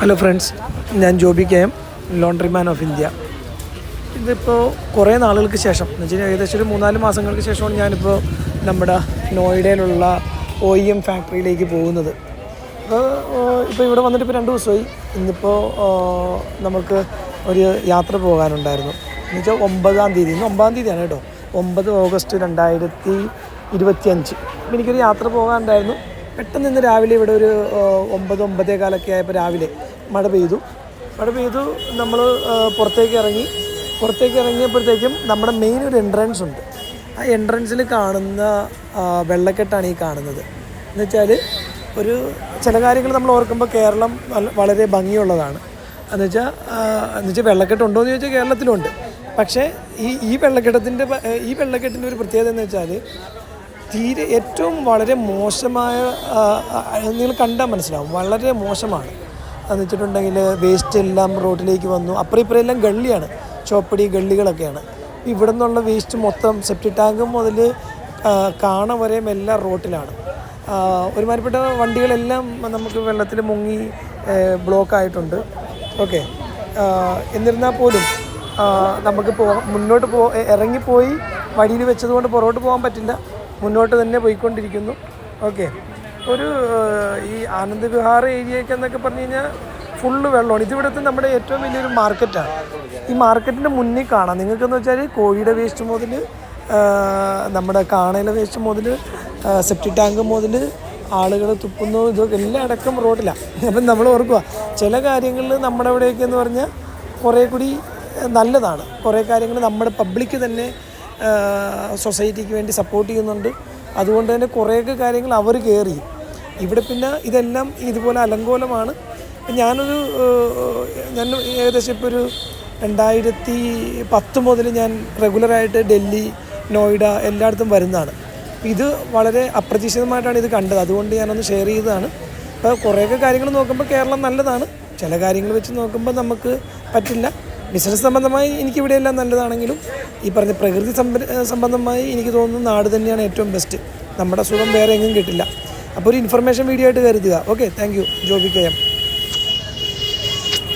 Hello friends, ഞാൻ Joby K M, laundryman of India. ഇതിപ്പോൾ കുറേ നാളുകൾക്ക് ശേഷം എന്ന് വെച്ചാൽ ഏകദേശം ഒരു 3-4 മാസങ്ങൾക്ക് ശേഷമാണ് ഞാനിപ്പോൾ നമ്മുടെ നോയിഡയിലുള്ള OEM ഫാക്ടറിയിലേക്ക് പോകുന്നത്. ഇപ്പോൾ ഇവിടെ വന്നിട്ട് ഇപ്പോൾ 2 ദിവസമായി. ഇന്നിപ്പോൾ നമുക്ക് ഒരു യാത്ര പോകാനുണ്ടായിരുന്നു. എന്ന് വെച്ചാൽ 9-ാം തീയതി, ഇന്ന് 9-ാം തീയതിയാണ് കേട്ടോ, 9 ഓഗസ്റ്റ് 2025. അപ്പോൾ എനിക്കൊരു യാത്ര പോകാനുണ്ടായിരുന്നു. പെട്ടെന്ന് ഇന്ന് രാവിലെ ഇവിടെ ഒരു 9-9:15 ആയപ്പോൾ രാവിലെ മഴ പെയ്തു. നമ്മൾ പുറത്തേക്ക് ഇറങ്ങിയപ്പോഴത്തേക്കും നമ്മുടെ മെയിൻ ഒരു എൻട്രൻസ് ഉണ്ട്. ആ എൻട്രൻസിൽ കാണുന്ന വെള്ളക്കെട്ടാണ് ഈ കാണുന്നത്. എന്ന് വെച്ചാൽ ചില കാര്യങ്ങൾ നമ്മൾ ഓർക്കുമ്പോൾ കേരളം വളരെ ഭംഗിയുള്ളതാണ്. എന്നുവെച്ചാൽ വെള്ളക്കെട്ടുണ്ടോ എന്ന് ചോദിച്ചാൽ കേരളത്തിലുണ്ട്. പക്ഷേ ഈ വെള്ളക്കെട്ടിൻ്റെ ഒരു പ്രത്യേകത എന്ന് വെച്ചാൽ ഏറ്റവും വളരെ മോശമായ, നിങ്ങൾ കണ്ടാൽ മനസ്സിലാവും, വളരെ മോശമാണ്. എന്ന് വെച്ചിട്ടുണ്ടെങ്കിൽ വേസ്റ്റ് എല്ലാം റോഡിലേക്ക് വന്നു. അപ്പുറം ഇപ്പുറം എല്ലാം ഗള്ളിയാണ്, ചോപ്പടി ഗള്ളികളൊക്കെയാണ്. ഇവിടെ നിന്നുള്ള വേസ്റ്റ് മൊത്തം സെപ്റ്റി ടാങ്ക് മുതൽ കാണ വരെയും എല്ലാം റോട്ടിലാണ്. ഒരുമാതിരിപ്പെട്ട വണ്ടികളെല്ലാം നമുക്ക് വെള്ളത്തിൽ മുങ്ങി ബ്ലോക്കായിട്ടുണ്ട്. ഓക്കെ, എന്നിരുന്നാൽ പോലും നമുക്ക് മുന്നോട്ട് ഇറങ്ങിപ്പോയി വഴിയിൽ വെച്ചതുകൊണ്ട് പുറകോട്ട് പോകാൻ പറ്റില്ല, മുന്നോട്ട് തന്നെ പോയിക്കൊണ്ടിരിക്കുന്നു. ഓക്കെ, ഈ ആനന്ദ് വിഹാർ ഏരിയയൊക്കെ എന്നൊക്കെ പറഞ്ഞു കഴിഞ്ഞാൽ ഫുള്ള് വെള്ളമാണ്. ഇതിവിടുത്തെ നമ്മുടെ ഏറ്റവും വലിയൊരു മാർക്കറ്റാണ്. ഈ മാർക്കറ്റിൻ്റെ മുന്നിൽ കാണാം നിങ്ങൾക്കെന്ന് വെച്ചാൽ കോഴിയുടെ വേസ്റ്റ് മുതൽ നമ്മുടെ കാണയിലെ വേസ്റ്റ് മുതൽ സെപ്റ്റി ടാങ്ക് മുതൽ ആളുകൾ തുപ്പുന്നു, ഇതൊക്കെ എല്ലാം അടക്കം റോഡിലാണ്. അപ്പം നമ്മൾ ഓർക്കുക, ചില കാര്യങ്ങളിൽ നമ്മുടെ ഇവിടെയൊക്കെ എന്ന് പറഞ്ഞാൽ കുറേ കൂടി നല്ലതാണ്. കുറേ കാര്യങ്ങൾ നമ്മുടെ പബ്ലിക്ക് തന്നെ സൊസൈറ്റിക്ക് വേണ്ടി സപ്പോർട്ട് ചെയ്യുന്നുണ്ട്. അതുകൊണ്ട് തന്നെ കുറേയൊക്കെ കാര്യങ്ങൾ അവർ കെയർ ചെയ്യും. ഇവിടെ പിന്നെ ഇതെല്ലാം ഇതുപോലെ അലങ്കോലമാണ്. ഞാൻ ഏകദേശം ഇപ്പോൾ ഒരു 2010 മുതൽ ഞാൻ റെഗുലറായിട്ട് ഡൽഹി, നോയിഡ എല്ലായിടത്തും വരുന്നതാണ്. ഇത് വളരെ അപ്രതീക്ഷിതമായിട്ടാണ് ഇത് കണ്ടത്, അതുകൊണ്ട് ഞാനൊന്ന് ഷെയർ ചെയ്തതാണ്. അപ്പോൾ കുറേയൊക്കെ കാര്യങ്ങൾ നോക്കുമ്പോൾ കേരളം നല്ലതാണ്, ചില കാര്യങ്ങൾ വെച്ച് നോക്കുമ്പോൾ നമുക്ക് പറ്റില്ല. ബിസിനസ് സംബന്ധമായി എനിക്കിവിടെയെല്ലാം നല്ലതാണെങ്കിലും ഈ പറഞ്ഞ പ്രകൃതി സംബന്ധമായി എനിക്ക് തോന്നുന്നു നാട് തന്നെയാണ് ഏറ്റവും ബെസ്റ്റ്. നമ്മുടെ സുഖം വേറെ എങ്ങും കിട്ടില്ല. അപ്പോൾ ഒരു ഇൻഫർമേഷൻ വീഡിയോ ആയിട്ട് കരുതുക. Okay, thank you. Joby K M.